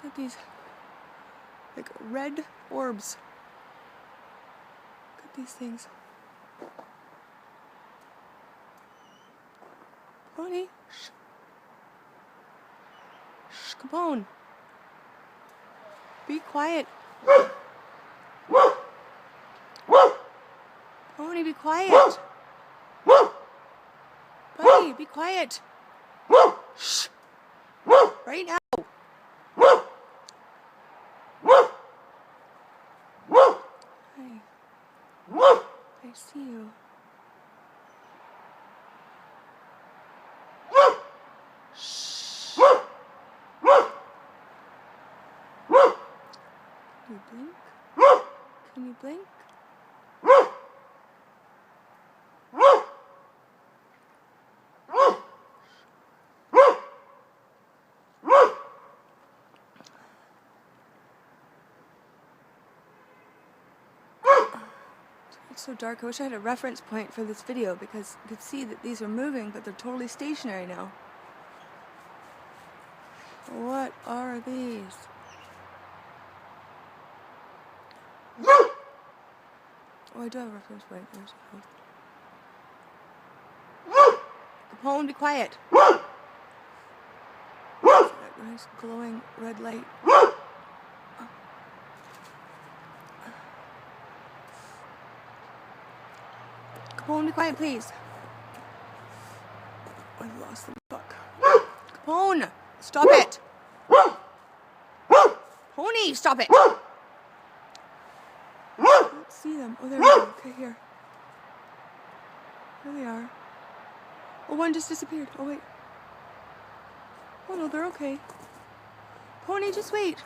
Look at these, like, red orbs. Look at these things. Pony, shh. Shh, Capone. Be quiet. Pony, be quiet. Buddy, be quiet. Shh. Right now. Hi. I see you. Shh. Can you blink? Can you blink? It's so dark. I wish I had a reference point for this video because you could see that these are moving, but they're totally stationary now. What are these? Oh, I do have a reference point. There's a Capone, be quiet. That nice glowing red light. Capone, be quiet, please. I've lost the book. Capone, stop it. Pony, stop it. I don't see them. Oh, there we go. Okay, here. There they are. Oh, one just disappeared. Oh, wait. Oh, no, they're okay. Pony, just wait.